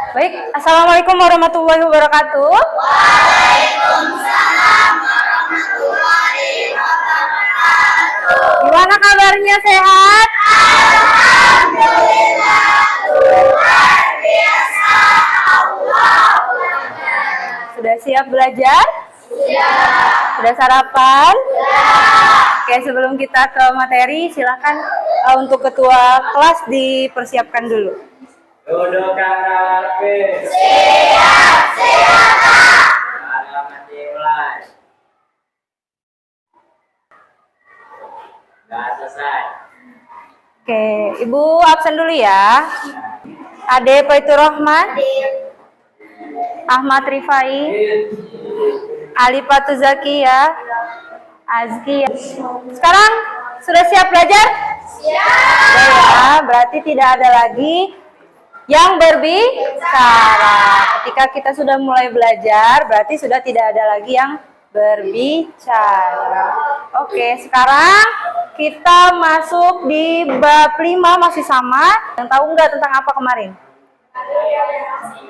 Baik, Assalamualaikum warahmatullahi wabarakatuh. Waalaikumsalam warahmatullahi wabarakatuh. Gimana kabarnya, sehat? Alhamdulillah, luar biasa. Allah. Sudah siap belajar? Siap. Sudah sarapan? Siap. Oke, sebelum kita ke materi, silakan untuk ketua kelas dipersiapkan dulu. Duduk rapi. Siap, siap. Alamat dimulai. Sudah selesai. Oke, Ibu absen dulu ya. Ade Faitur Rahman, Ahmad Rifai, Alifatu Zakia, Azki. Sekarang sudah siap belajar? Siap. Ya, berarti tidak ada lagi yang berbicara. Ketika kita sudah mulai belajar, berarti sudah tidak ada lagi yang berbicara. Oke, sekarang kita masuk di bab 5, masih sama. Yang tahu nggak tentang apa kemarin?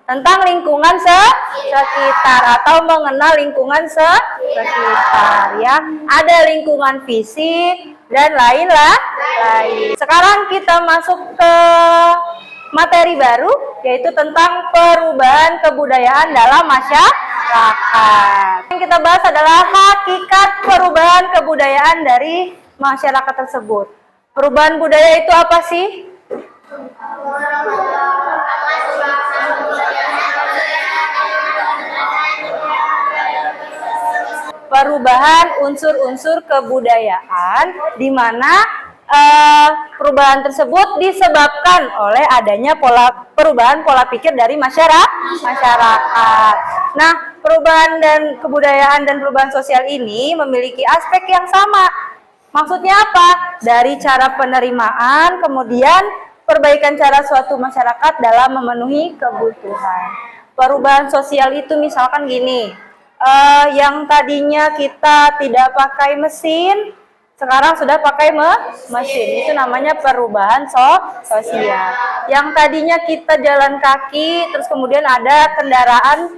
Tentang lingkungan sekitar atau mengenal lingkungan sekitar ya. Ada lingkungan fisik dan lain-lain. Sekarang kita masuk ke materi baru, yaitu tentang perubahan kebudayaan dalam masyarakat. Yang kita bahas adalah hakikat perubahan kebudayaan dari masyarakat tersebut. Perubahan budaya itu apa sih? Perubahan unsur-unsur kebudayaan di mana perubahan tersebut disebabkan oleh adanya perubahan pola pikir dari masyarakat. Nah, perubahan dan kebudayaan dan perubahan sosial ini memiliki aspek yang sama. Maksudnya apa? Dari cara penerimaan, kemudian perbaikan cara suatu masyarakat dalam memenuhi kebutuhan. Perubahan sosial itu misalkan gini, yang tadinya kita tidak pakai mesin, sekarang sudah pakai mesin. Itu namanya perubahan sosial. Yang tadinya kita jalan kaki, terus kemudian ada kendaraan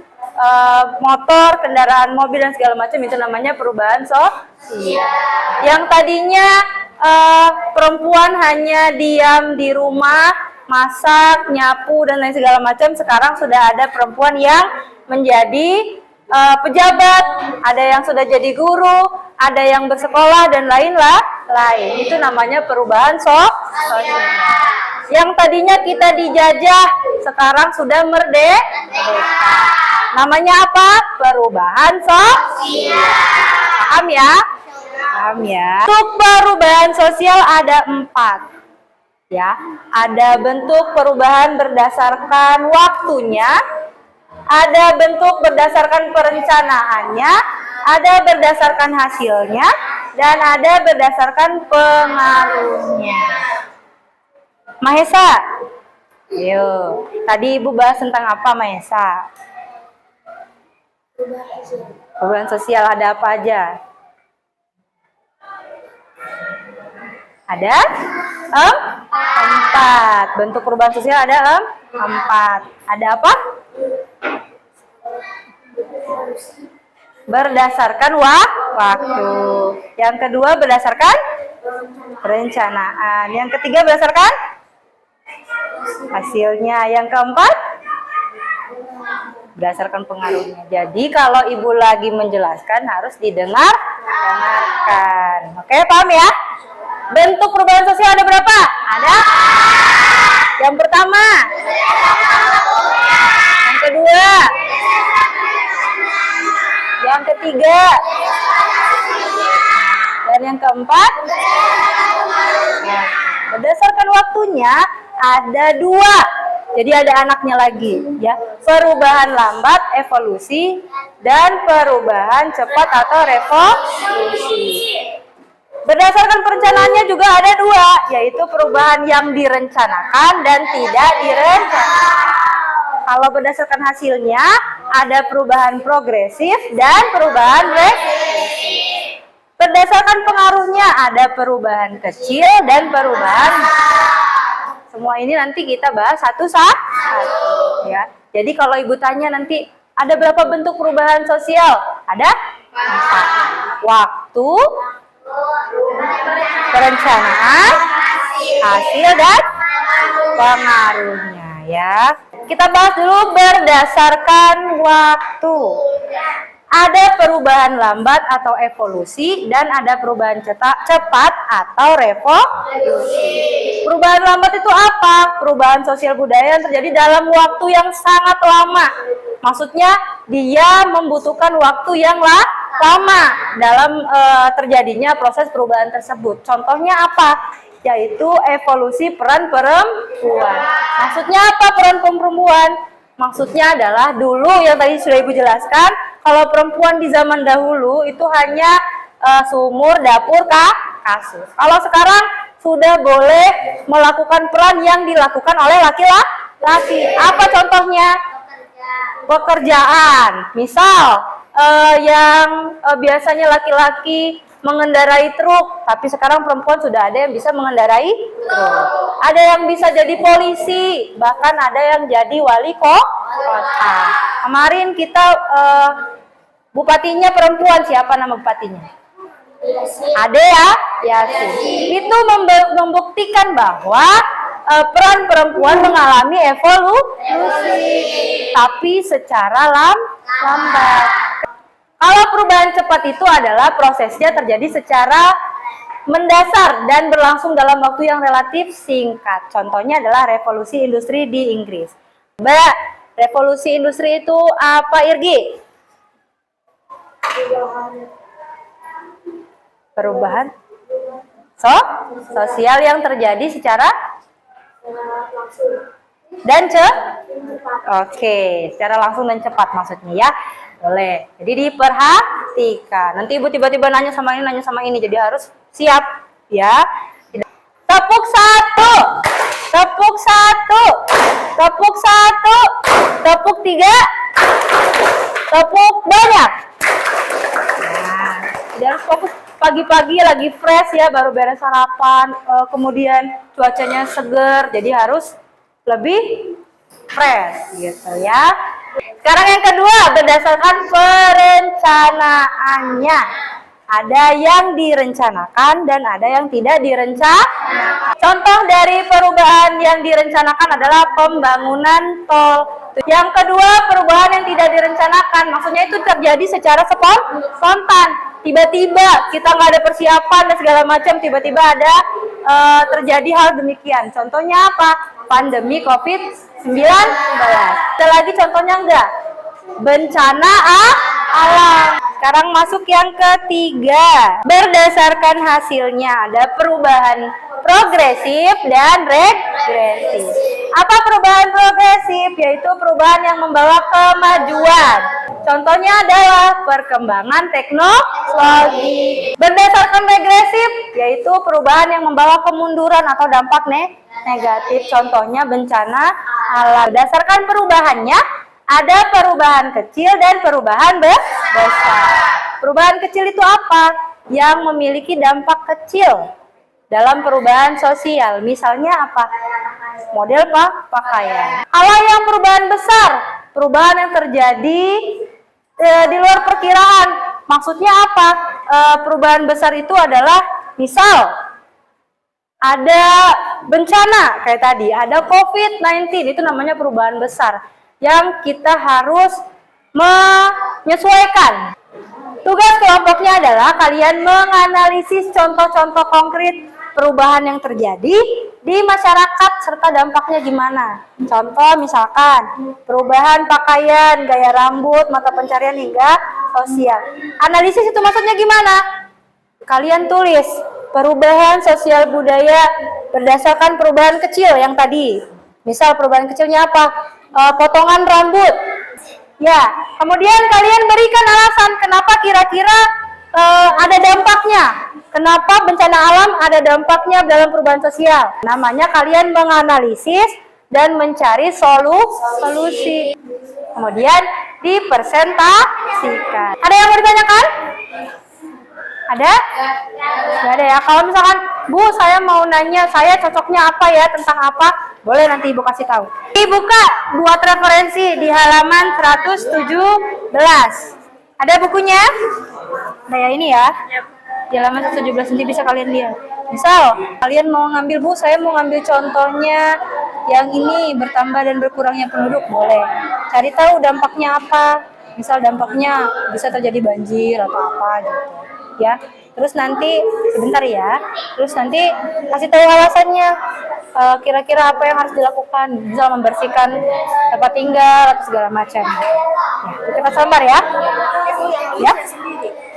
motor, kendaraan mobil dan segala macam, itu namanya perubahan sosial. Yang tadinya perempuan hanya diam di rumah, masak, nyapu dan lain segala macam, sekarang sudah ada perempuan yang menjadi pejabat, ada yang sudah jadi guru, ada yang bersekolah dan lain-lain. Itu namanya perubahan sosial. Yang tadinya kita dijajah, sekarang sudah merdeka. Namanya apa? Perubahan sosial. Paham ya? Paham ya? Bentuk perubahan sosial ada 4. Ya, ada bentuk perubahan berdasarkan waktunya, ada bentuk berdasarkan perencanaannya, ada berdasarkan hasilnya, dan ada berdasarkan pengaruhnya. Mahesa, yuk. Tadi Ibu bahas tentang apa, Mahesa? Perubahan sosial ada apa aja? Ada 4. Bentuk perubahan sosial ada 4. Ada apa? Berdasarkan waktu. Yang kedua berdasarkan perencanaan. Yang ketiga berdasarkan hasilnya. Yang keempat berdasarkan pengaruhnya. Jadi kalau Ibu lagi menjelaskan harus dengarkan. Oke, paham ya? Bentuk perubahan sosial ada berapa? Ada. Yang pertama. Yang kedua. Yang ketiga. Dan yang keempat. Berdasarkan waktunya ada 2. Jadi ada anaknya lagi, ya. Perubahan lambat, evolusi, dan perubahan cepat atau revolusi. Berdasarkan perencanaannya juga ada 2, yaitu perubahan yang direncanakan dan tidak direncanakan. Kalau berdasarkan hasilnya, ada perubahan progresif dan perubahan regresif. Berdasarkan pengaruhnya, ada perubahan kecil dan perubahan. Semua ini nanti kita bahas satu-satu, ya. Jadi kalau ibu tanya nanti ada berapa bentuk perubahan sosial? Ada 4. Waktu, perencanaan, hasil, dan pengaruhnya ya. Kita bahas dulu berdasarkan waktu. Ada perubahan lambat atau evolusi dan ada perubahan cepat atau revolusi. Perubahan lambat itu apa? Perubahan sosial budaya yang terjadi dalam waktu yang sangat lama. Maksudnya dia membutuhkan waktu yang lama dalam terjadinya proses perubahan tersebut. Contohnya apa? Yaitu evolusi peran perempuan. Maksudnya apa peran perempuan? Maksudnya adalah dulu yang tadi sudah ibu jelaskan, kalau perempuan di zaman dahulu itu hanya sumur, dapur, kasur. Kalau sekarang sudah boleh melakukan peran yang dilakukan oleh laki-laki. Apa contohnya? Pekerjaan. Misal yang biasanya laki-laki mengendarai truk, tapi sekarang perempuan sudah ada yang bisa mengendarai truk. Ada yang bisa jadi polisi, bahkan ada yang jadi wali kota. Kemarin kita bupatinya perempuan, siapa nama bupatinya? Ade ya, Yasin. Itu membuktikan bahwa peran perempuan mengalami evolusi, tapi secara lambat. Kalau perubahan cepat itu adalah prosesnya terjadi secara mendasar dan berlangsung dalam waktu yang relatif singkat. Contohnya adalah revolusi industri di Inggris. Mbak, revolusi industri itu apa, Irgi? Perubahan sosial yang terjadi secara dan secara langsung dan cepat maksudnya ya. Boleh. Jadi diperhatikan. Nanti ibu tiba-tiba nanya sama ini, jadi harus siap ya. Tepuk 1, tepuk 1, tepuk 1, tepuk 3, tepuk banyak. Nah, jadi harus fokus. Pagi-pagi lagi fresh ya, baru beres sarapan, kemudian cuacanya seger, jadi harus lebih fresh gitu ya. Sekarang yang kedua, berdasarkan perencanaannya. Ada yang direncanakan dan ada yang tidak direncanakan. Contoh dari perubahan yang direncanakan adalah pembangunan tol. Yang kedua, perubahan yang tidak direncanakan. Maksudnya itu terjadi secara spontan. Tiba-tiba kita nggak ada persiapan dan segala macam, tiba-tiba ada terjadi hal demikian. Contohnya apa? Pandemi COVID-19. Ada lagi contohnya enggak? Bencana alam. Sekarang masuk yang ketiga. Berdasarkan hasilnya ada perubahan progresif dan regresif. Apa perubahan progresif? Yaitu perubahan yang membawa kemajuan. Contohnya adalah perkembangan teknologi. Berdasarkan regresif, yaitu perubahan yang membawa kemunduran atau dampak negatif. Contohnya bencana alam. Berdasarkan perubahannya, ada perubahan kecil dan perubahan besar. Perubahan kecil itu apa? Yang memiliki dampak kecil dalam perubahan sosial. Misalnya apa? Model pakaian. Kalau yang perubahan besar, perubahan yang terjadi di luar perkiraan. Maksudnya apa? Perubahan besar itu adalah misal ada bencana kayak tadi, ada COVID-19, itu namanya perubahan besar yang kita harus menyesuaikan. Tugas kelompoknya adalah kalian menganalisis contoh-contoh konkret perubahan yang terjadi di masyarakat serta dampaknya gimana. Contoh misalkan perubahan pakaian, gaya rambut, mata pencarian hingga sosial. Analisis itu maksudnya gimana? Kalian tulis perubahan sosial budaya berdasarkan perubahan kecil yang tadi. Misal perubahan kecilnya apa? Potongan rambut. Ya, kemudian kalian berikan alasan kenapa kira-kira ada dampaknya. Kenapa bencana alam ada dampaknya dalam perubahan sosial. Namanya kalian menganalisis dan mencari solusi. Kemudian dipresentasikan. Ada yang mau ditanyakan? Ada? Gak ada ya. Kalau misalkan, Bu, saya mau nanya, saya cocoknya apa ya, tentang apa? Boleh nanti Ibu kasih tahu. Buka buat referensi di halaman 117. Ada bukunya? Nah ya ini ya. Di halaman 117 nanti bisa kalian lihat. Misal kalian mau ngambil Bu, saya mau ngambil contohnya yang ini bertambah dan berkurangnya penduduk, boleh. Cari tahu dampaknya apa. Misal dampaknya bisa terjadi banjir atau apa gitu. Ya. Terus nanti sebentar ya. Terus nanti kasih tahu alasannya. Kira-kira apa yang harus dilakukan, misal membersihkan tempat tinggal atau segala macam. Ya, kita sabar ya. Ya.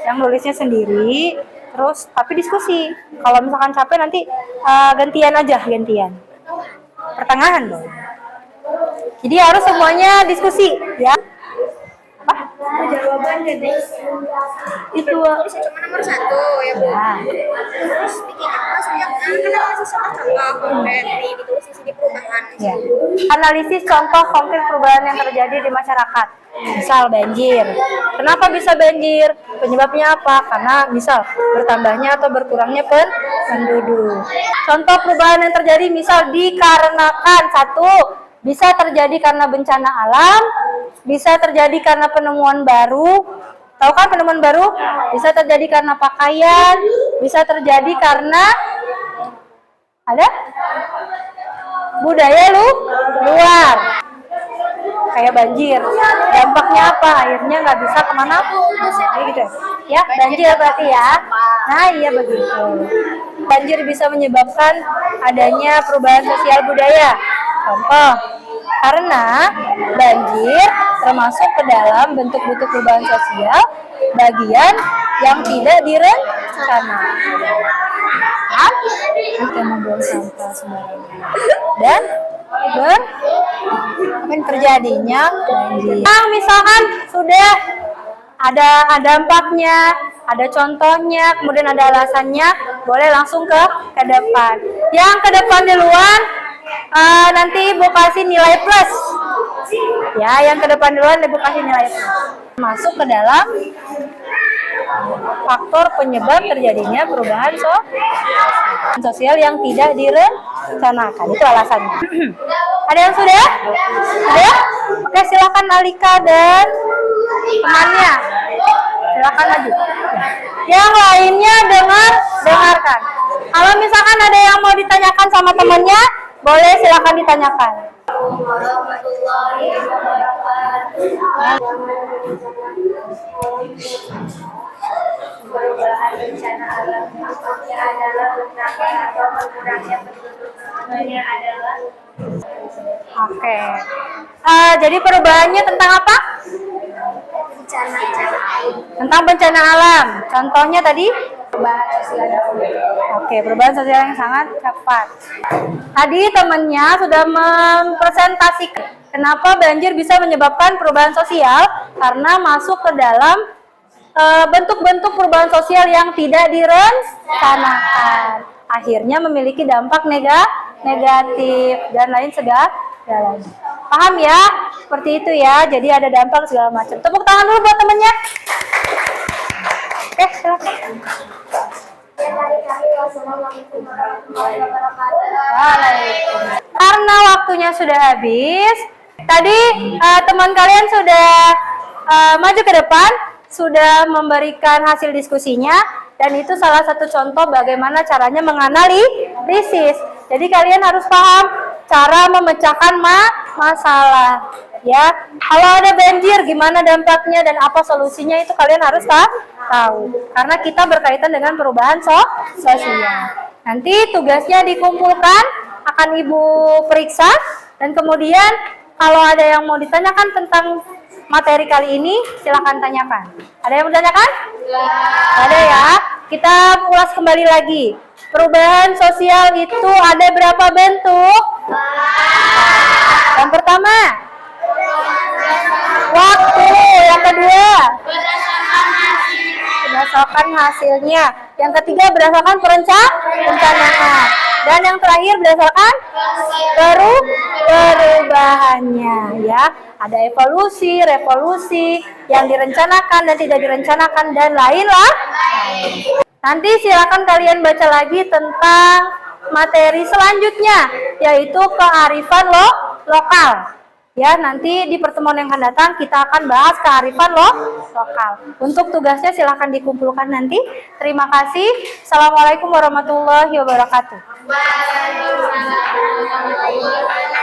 Yang nulisnya sendiri. Terus tapi diskusi. Kalau misalkan capek nanti gantian aja, gantian. Pertengahan dong. Jadi harus semuanya diskusi, ya. Apa? Jawaban deh. Itu Tulisnya cuma nomor 1 ya Bu. Terus bikin apa saja kan masih sama contoh konkret nih ditulis di sini perubahan. ya. Analisis contoh konkret perubahan yang terjadi di masyarakat. Misal banjir. Kenapa bisa banjir? Penyebabnya apa? Karena misal bertambahnya atau berkurangnya penduduk. Contoh perubahan yang terjadi misal dikarenakan satu, bisa terjadi karena bencana alam, bisa terjadi karena penemuan baru. Tahu kan penemuan baru? Bisa terjadi karena pakaian, bisa terjadi karena ada budaya luar. Kayak banjir, dampaknya apa? Airnya nggak bisa kemana pun, kayak gitu ya. Banjir berarti ya. Nah iya begitu. Banjir bisa menyebabkan adanya perubahan sosial budaya. Contoh, karena banjir termasuk ke dalam bentuk-bentuk perubahan sosial bagian yang tidak direncanakan. Kita membuang sampah sembarangan dan terjadinya banjir. Nah, misalkan sudah ada dampaknya, ada contohnya, kemudian ada alasannya, boleh langsung ke depan. Yang ke depan duluan nanti Ibu kasih nilai plus. Ya, yang ke depan duluan Ibu kasih nilai plus. Masuk ke dalam faktor penyebab terjadinya perubahan sosial yang tidak direncanakan. Itu alasannya. Ada yang sudah? Sudah? Oke, silakan Alika dan temannya. Silakan maju. Yang lainnya dengarkan. Kalau misalkan ada yang mau ditanyakan sama temannya, boleh silakan ditanyakan. Perubahan bencana alam maksudnya adalah bertambah atau berkurangnya penduduk sebenarnya adalah. Oke. Jadi perubahannya tentang apa? Bencana. Tentang bencana alam. Contohnya tadi? Perubahan sosial. Oke, perubahan sosial yang sangat cepat. Tadi temannya sudah mempresentasikan kenapa banjir bisa menyebabkan perubahan sosial karena masuk ke dalam bentuk-bentuk perubahan sosial yang tidak direncanakan. Akhirnya memiliki dampak negatif dan lain segalanya. Paham ya? Seperti itu ya. Jadi ada dampak segala macam. Tepuk tangan dulu buat temennya. Silakan. Karena waktunya sudah habis, tadi teman kalian sudah maju ke depan, sudah memberikan hasil diskusinya, dan itu salah satu contoh bagaimana caranya menganalisis. Jadi kalian harus paham cara memecahkan masalah. Ya, kalau ada banjir, gimana dampaknya dan apa solusinya itu kalian harus tahu. Karena kita berkaitan dengan perubahan sosial. Nanti tugasnya dikumpulkan, akan Ibu periksa, dan kemudian kalau ada yang mau ditanyakan tentang materi kali ini, silakan tanyakan. Ada yang mau ditanyakan? Ada ya. Kita ulas kembali lagi. Perubahan sosial itu ada berapa bentuk? Yang pertama, waktu. Yang kedua, berdasarkan hasilnya. Yang ketiga, berdasarkan perencanaan. Dan yang terakhir berdasarkan perubahannya, ya. Ada evolusi, revolusi, yang direncanakan dan tidak direncanakan, dan lain-lain. Nanti silakan kalian baca lagi tentang materi selanjutnya, yaitu kearifan lokal. Ya, nanti di pertemuan yang akan datang kita akan bahas kearifan lokal. Untuk tugasnya silahkan dikumpulkan nanti. Terima kasih. Assalamualaikum warahmatullahi wabarakatuh. Waalaikumsalam warahmatullahi wabarakatuh.